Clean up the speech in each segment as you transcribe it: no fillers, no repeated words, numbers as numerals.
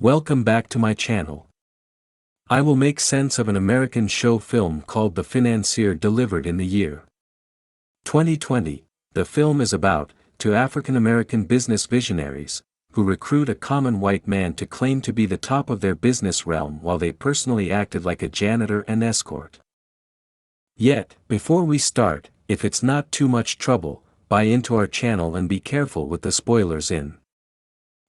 Welcome back to my channel. I will make sense of an American show film called The Financier delivered in the year 2020. The film is about two African American business visionaries, who recruit a common white man to claim to be the top of their business realm while they personally acted like a janitor and escort. Yet, before we start, if it's not too much trouble, buy into our channel and be careful with the spoilers. In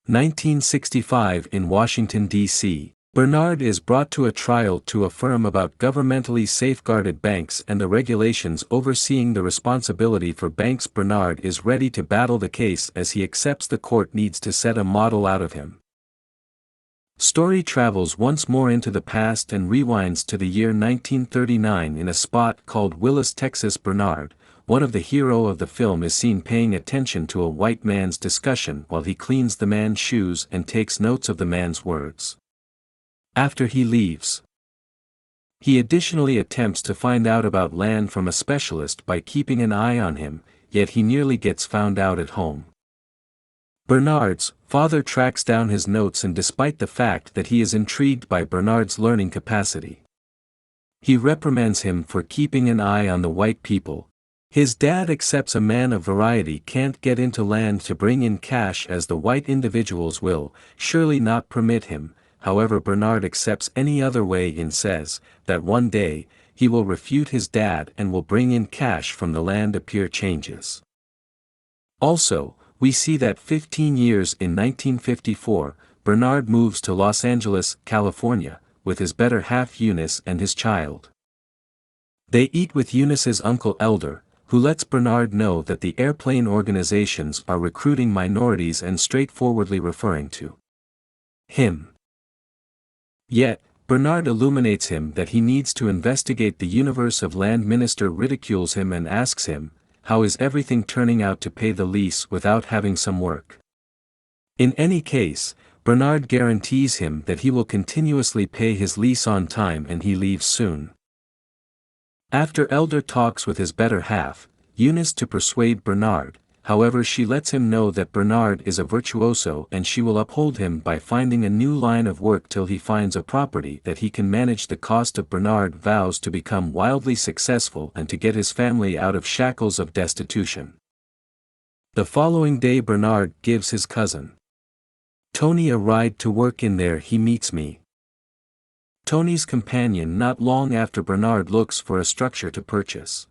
1965 in Washington, D.C., Bernard is brought to a trial to affirm about governmentally safeguarded banks and the regulations overseeing the responsibility for banks. Bernard is ready to battle the case as he accepts the court needs to set a model out of him. Story travels once more into the past and rewinds to the year 1939 in a spot called Willis, Texas. Bernard, one of the hero of the film, is seen paying attention to a white man's discussion while he cleans the man's shoes and takes notes of the man's words. After he leaves, he additionally attempts to find out about land from a specialist by keeping an eye on him, yet he nearly gets found out at home. Bernard's father tracks down his notes, and despite the fact that he is intrigued by Bernard's learning capacity, he reprimands him for keeping an eye on the white people. His dad accepts a man of variety can't get into land to bring in cash as the white individuals will surely not permit him. However, Bernard accepts any other way and says that one day he will refute his dad and will bring in cash from the land. Appear changes. Also, we see that 15 years in 1954, Bernard moves to Los Angeles, California, with his better half Eunice and his child. They eat with Eunice's uncle Elder, who lets Bernard know that the airplane organizations are recruiting minorities and straightforwardly referring to him. Yet, Bernard illuminates him that he needs to investigate the universe of land. Minister ridicules him and asks him, how is everything turning out to pay the lease without having some work? In any case, Bernard guarantees him that he will continuously pay his lease on time and he leaves soon. After Elder talks with his better half, Eunice, to persuade Bernard, however, she lets him know that Bernard is a virtuoso and she will uphold him by finding a new line of work till he finds a property that he can manage. The cost of Bernard vows to become wildly successful and to get his family out of shackles of destitution. The following day, Bernard gives his cousin Tony a ride to work. In there he meets me, Tony's companion. Not long after, Bernard looks for a structure to purchase.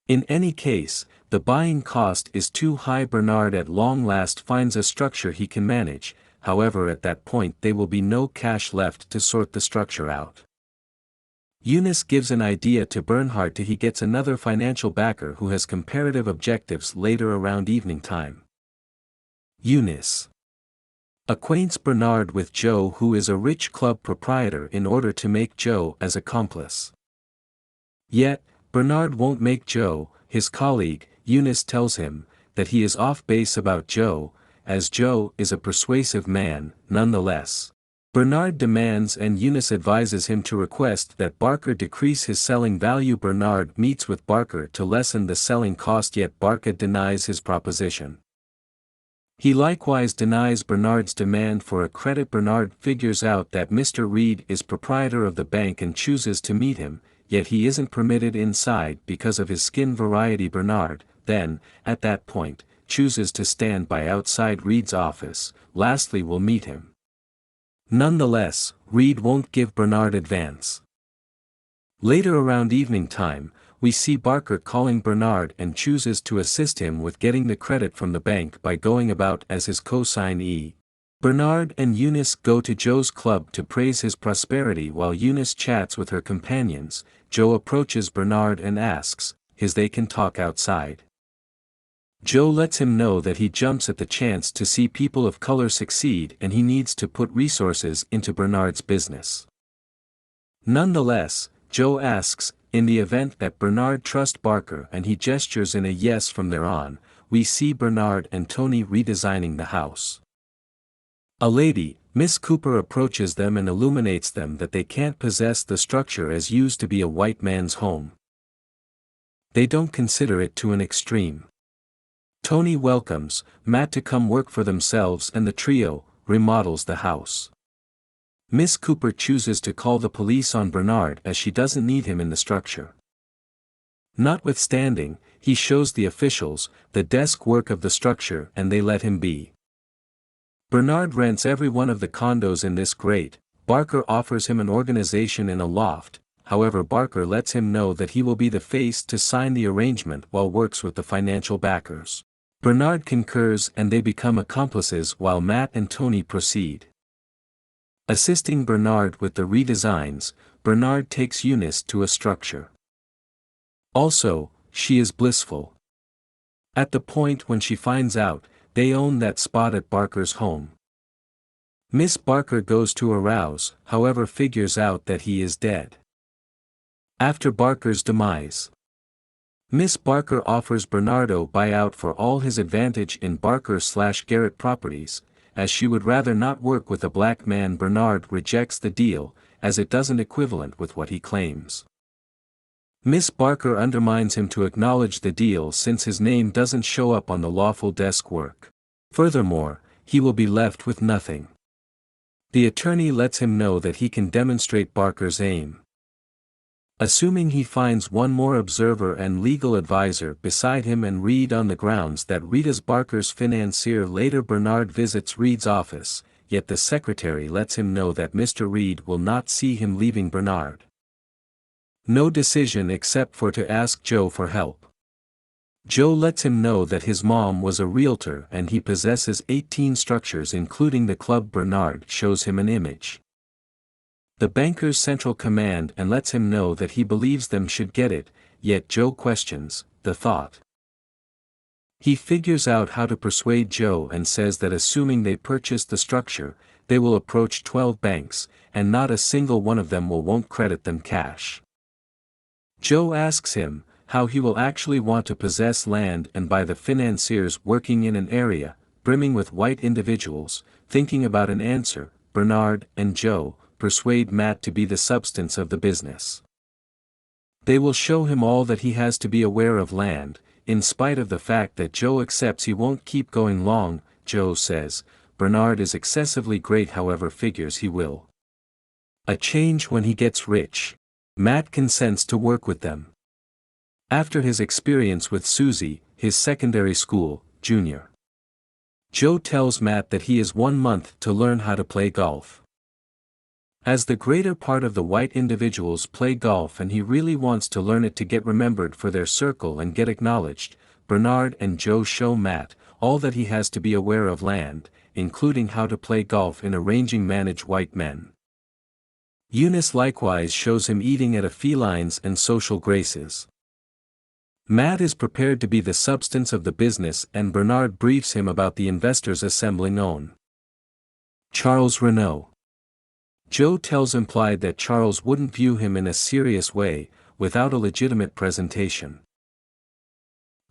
In any case, the buying cost is too high. Bernard at long last finds a structure he can manage, however at that point there will be no cash left to sort the structure out. Eunice gives an idea to Bernard till he gets another financial backer who has comparative objectives. Later around evening time, Eunice acquaints Bernard with Joe, who is a rich club proprietor, in order to make Joe as accomplice. Yet, Bernard won't make Joe his colleague. Eunice tells him that he is off base about Joe, as Joe is a persuasive man. Nonetheless, Bernard demands and Eunice advises him to request that Barker decrease his selling value. Bernard meets with Barker to lessen the selling cost, yet Barker denies his proposition. He likewise denies Bernard's demand for a credit. Bernard figures out that Mr. Reed is proprietor of the bank and chooses to meet him, yet he isn't permitted inside because of his skin variety. Bernard, then, at that point, chooses to stand by outside Reed's office. Lastly, will meet him. Nonetheless, Reed won't give Bernard advance. Later around evening time, we see Barker calling Bernard and chooses to assist him with getting the credit from the bank by going about as his co-signee. Bernard and Eunice go to Joe's club to praise his prosperity. While Eunice chats with her companions, Joe approaches Bernard and asks if they can talk outside. Joe lets him know that he jumps at the chance to see people of color succeed and he needs to put resources into Bernard's business. Nonetheless, Joe asks, in the event that Bernard trusts Barker, and he gestures in a yes. From there on, we see Bernard and Tony redesigning the house. A lady, Miss Cooper, approaches them and illuminates them that they can't possess the structure as used to be a white man's home. They don't consider it to an extreme. Tony welcomes Matt to come work for themselves and the trio remodels the house. Miss Cooper chooses to call the police on Bernard as she doesn't need him in the structure. Notwithstanding, he shows the officials the desk work of the structure and they let him be. Bernard rents every one of the condos in this grate. Barker offers him an organization in a loft, however Barker lets him know that he will be the face to sign the arrangement while works with the financial backers. Bernard concurs and they become accomplices while Matt and Tony proceed. Assisting Bernard with the redesigns, Bernard takes Eunice to a structure. Also, she is blissful. At the point when she finds out, they own that spot at Barker's home. Miss Barker goes to arouse, however figures out that he is dead. After Barker's demise, Miss Barker offers Bernardo buyout for all his advantage in Barker/Garrett properties, as she would rather not work with a black man. Bernard rejects the deal, as it doesn't equivalent with what he claims. Miss Barker undermines him to acknowledge the deal since his name doesn't show up on the lawful desk work. Furthermore, he will be left with nothing. The attorney lets him know that he can demonstrate Barker's aim. Assuming he finds one more observer and legal advisor beside him and Reed on the grounds that Reed is Barker's financier. Later Bernard visits Reed's office, yet the secretary lets him know that Mr. Reed will not see him leaving Bernard. No decision except for to ask Joe for help. Joe lets him know that his mom was a realtor and he possesses 18 structures including the club. Bernard shows him an image. The banker's central command and lets him know that he believes them should get it, yet Joe questions the thought. He figures out how to persuade Joe and says that assuming they purchase the structure, they will approach 12 banks, and not a single one of them won't credit them cash. Joe asks him how he will actually want to possess land and buy the financiers working in an area brimming with white individuals. Thinking about an answer, Bernard and Joe persuade Matt to be the substance of the business. They will show him all that he has to be aware of land, in spite of the fact that Joe accepts he won't keep going long. Joe says, Bernard is excessively great however figures he will a change when he gets rich. Matt consents to work with them. After his experience with Susie, his secondary school, junior, Joe tells Matt that he has 1 month to learn how to play golf. As the greater part of the white individuals play golf and he really wants to learn it to get remembered for their circle and get acknowledged, Bernard and Joe show Matt all that he has to be aware of land, including how to play golf in arranging manage white men. Eunice likewise shows him eating at a felines and social graces. Matt is prepared to be the substance of the business and Bernard briefs him about the investors assembling on Charles Renault. Joe tells implied that Charles wouldn't view him in a serious way, without a legitimate presentation.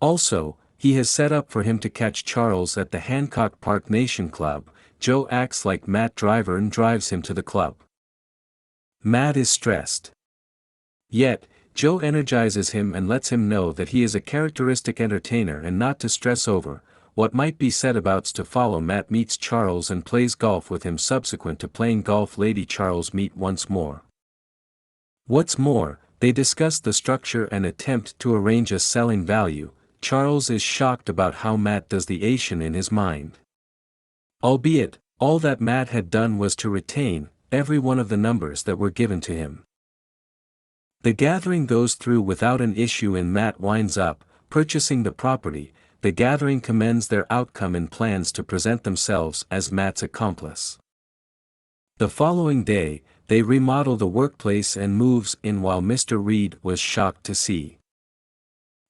Also, he has set up for him to catch Charles at the Hancock Park Nation Club. Joe acts like Matt driver and drives him to the club. Matt is stressed. Yet, Joe energizes him and lets him know that he is a characteristic entertainer and not to stress over what might be said abouts to follow. Matt meets Charles and plays golf with him. Subsequent to playing golf, Lady Charles meet once more. What's more, they discuss the structure and attempt to arrange a selling value. Charles is shocked about how Matt does the Asian in his mind. Albeit, all that Matt had done was to retain every one of the numbers that were given to him. The gathering goes through without an issue and Matt winds up purchasing the property. The gathering commends their outcome and plans to present themselves as Matt's accomplice. The following day, they remodel the workplace and moves in while Mr. Reed was shocked to see.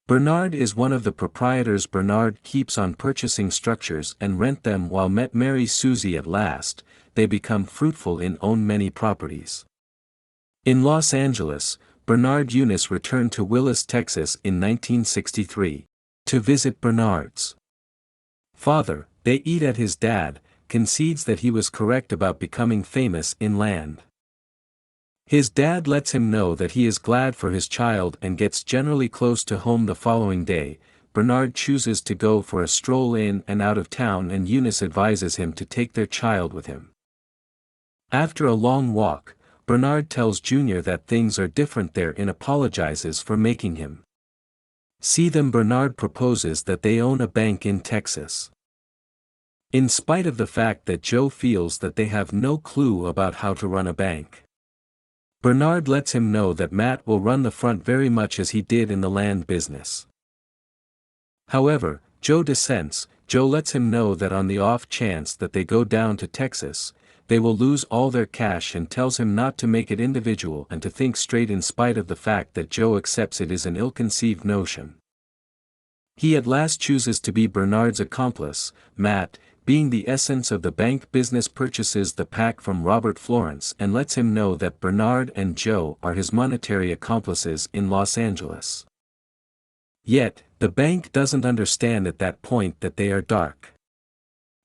Bernard is one of the proprietors. Bernard keeps on purchasing structures and rent them while Matt marries Susie. At last, they become fruitful and own many properties. In Los Angeles, Bernard Eunice returned to Willis, Texas in 1963. To visit Bernard's father. They eat at his dad, concedes that he was correct about becoming famous in land. His dad lets him know that he is glad for his child and gets generally close to home. The following day, Bernard chooses to go for a stroll in and out of town and Eunice advises him to take their child with him. After a long walk, Bernard tells Junior that things are different there and apologizes for making him see them. Bernard proposes that they own a bank in Texas. In spite of the fact that Joe feels that they have no clue about how to run a bank, Bernard lets him know that Matt will run the front very much as he did in the land business. However, Joe dissents. Joe lets him know that on the off chance that they go down to Texas, they will lose all their cash, and tells him not to make it individual and to think straight in spite of the fact that Joe accepts it is an ill-conceived notion. He at last chooses to be Bernard's accomplice. Matt, being the essence of the bank business, purchases the pack from Robert Florence and lets him know that Bernard and Joe are his monetary accomplices in Los Angeles. Yet, the bank doesn't understand at that point that they are dark.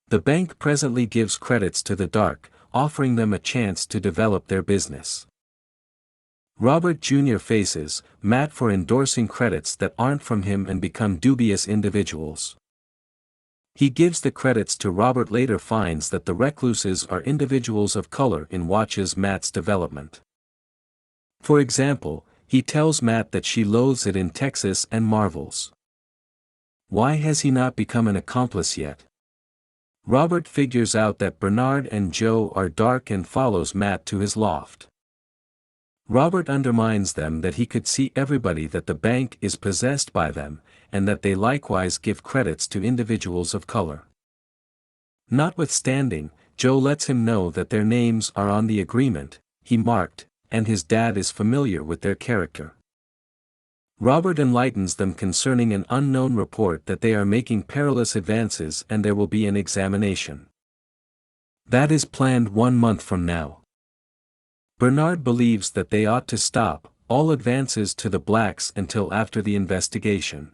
The bank presently gives credits to the dark, offering them a chance to develop their business. Robert Jr. faces Matt for endorsing credits that aren't from him and become dubious individuals. He gives the credits to Robert, later finds that the recluses are individuals of color and watches Matt's development. For example, he tells Matt that she loathes it in Texas and marvels. Why has he not become an accomplice yet? Robert figures out that Bernard and Joe are dark and follows Matt to his loft. Robert undermines them that he could see everybody that the bank is possessed by them, and that they likewise give credits to individuals of color. Notwithstanding, Joe lets him know that their names are on the agreement he marked, and his dad is familiar with their character. Robert enlightens them concerning an unknown report that they are making perilous advances and there will be an examination. That is planned 1 month from now. Bernard believes that they ought to stop all advances to the blacks until after the investigation.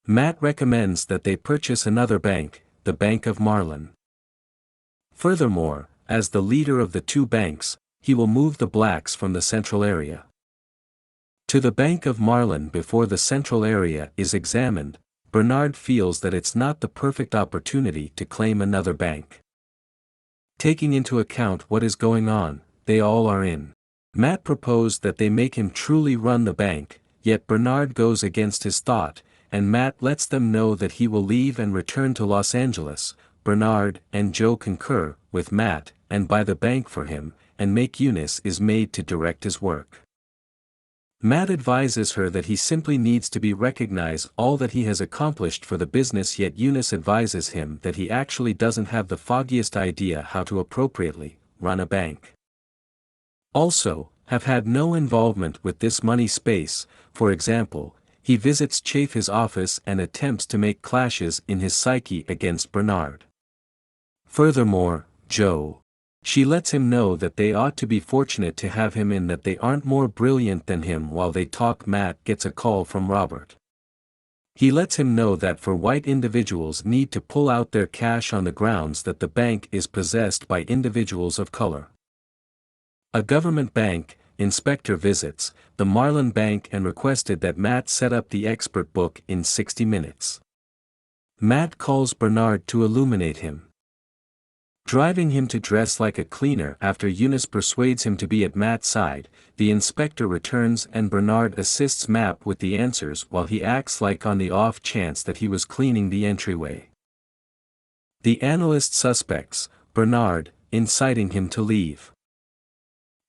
Matt recommends that they purchase another bank, the Bank of Marlin. Furthermore, as the leader of the two banks, he will move the blacks from the central area to the Bank of Marlin before the central area is examined. Bernard feels that it's not the perfect opportunity to claim another bank. Taking into account what is going on, they all are in. Matt proposed that they make him truly run the bank, yet Bernard goes against his thought, and Matt lets them know that he will leave and return to Los Angeles. Bernard and Joe concur with Matt and buy the bank for him, and make Eunice is made to direct his work. Matt advises her that he simply needs to be recognize all that he has accomplished for the business, yet Eunice advises him that he actually doesn't have the foggiest idea how to appropriately run a bank. Also, have had no involvement with this money space. For example, he visits Chafee's office and attempts to make clashes in his psyche against Bernard. Furthermore, Joe. She lets him know that they ought to be fortunate to have him in, that they aren't more brilliant than him. While they talk, Matt gets a call from Robert. He lets him know that for white individuals need to pull out their cash on the grounds that the bank is possessed by individuals of color. A government bank inspector visits the Marlin Bank and requested that Matt set up the expert book in 60 minutes. Matt calls Bernard to illuminate him, driving him to dress like a cleaner. After Eunice persuades him to be at Matt's side, the inspector returns and Bernard assists Matt with the answers while he acts like on the off chance that he was cleaning the entryway. The analyst suspects Bernard, inciting him to leave.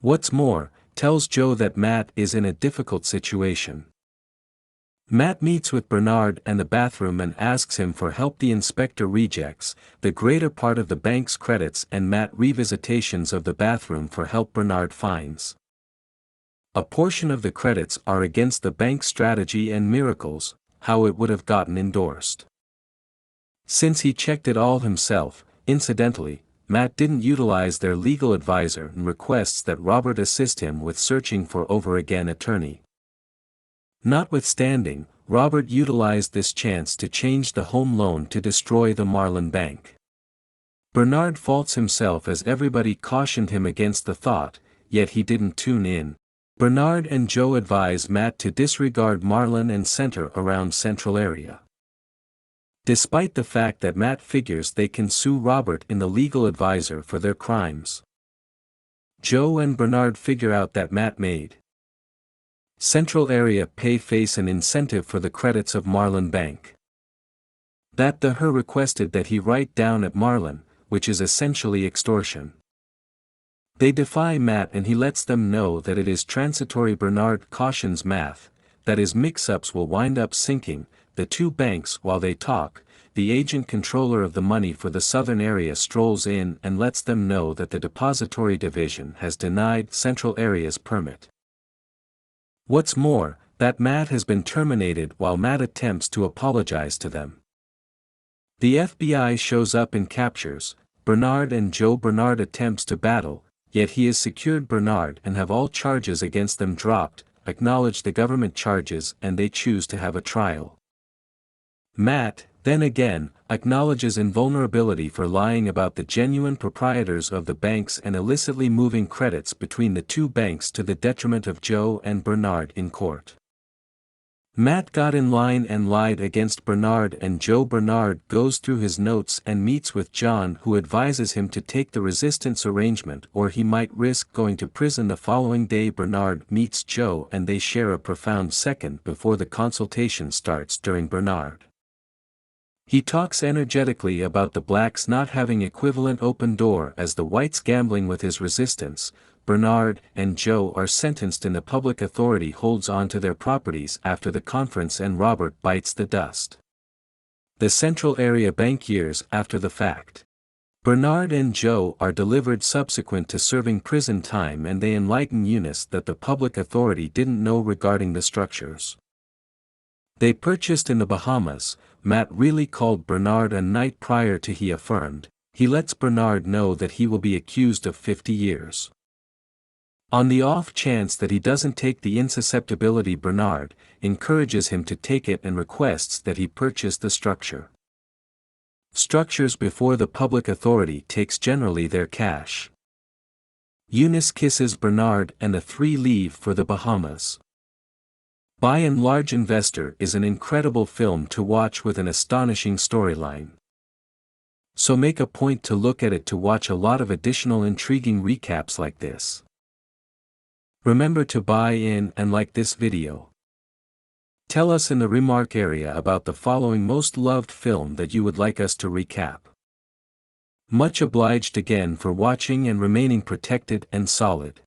What's more, tells Joe that Matt is in a difficult situation. Matt meets with Bernard in the bathroom and asks him for help. The inspector rejects the greater part of the bank's credits and Matt revisitations of the bathroom for help. Bernard finds a portion of the credits are against the bank's strategy and miracles, how it would have gotten endorsed. Since he checked it all himself, incidentally, Matt didn't utilize their legal advisor and requests that Robert assist him with searching for over-again attorney. Notwithstanding, Robert utilized this chance to change the home loan to destroy the Marlin Bank. Bernard faults himself as everybody cautioned him against the thought, yet he didn't tune in. Bernard and Joe advise Matt to disregard Marlin and center around central area. Despite the fact that Matt figures they can sue Robert in the legal advisor for their crimes. Joe and Bernard figure out that Matt made Central Area pay face an incentive for the credits of Marlin Bank. That the her requested that he write down at Marlin, which is essentially extortion. They defy Matt and he lets them know that it is transitory. Bernard cautions Matt that his mix-ups will wind up sinking the two banks. While they talk, the agent controller of the money for the Southern Area strolls in and lets them know that the Depository Division has denied Central Area's permit. What's more, that Matt has been terminated while Matt attempts to apologize to them. The FBI shows up and captures Bernard and Joe. Bernard attempts to battle, yet he has secured Bernard and have all charges against them dropped, acknowledge the government charges, and they choose to have a trial. Matt, then again, acknowledges invulnerability for lying about the genuine proprietors of the banks and illicitly moving credits between the two banks to the detriment of Joe and Bernard in court. Matt got in line and lied against Bernard and Joe. Bernard goes through his notes and meets with John, who advises him to take the resistance arrangement or he might risk going to prison. The following day Bernard meets Joe and they share a profound second before the consultation starts. During Bernard, he talks energetically about the blacks not having equivalent open door as the whites gambling with his resistance. Bernard and Joe are sentenced and the public authority holds on to their properties after the conference and Robert bites the dust. The Central Area Bank years after the fact. Bernard and Joe are delivered subsequent to serving prison time and they enlighten Eunice that the public authority didn't know regarding the structures they purchased in the Bahamas. Matt really called Bernard a night prior to he affirmed. He lets Bernard know that he will be accused of 50 years. On the off chance that he doesn't take the insusceptibility, Bernard encourages him to take it and requests that he purchase the structures before the public authority takes generally their cash. Eunice kisses Bernard and the three leave for the Bahamas. By and Large Investor is an incredible film to watch with an astonishing storyline. So make a point to look at it to watch a lot of additional intriguing recaps like this. Remember to buy in and like this video. Tell us in the remark area about the following most loved film that you would like us to recap. Much obliged again for watching and remaining protected and solid.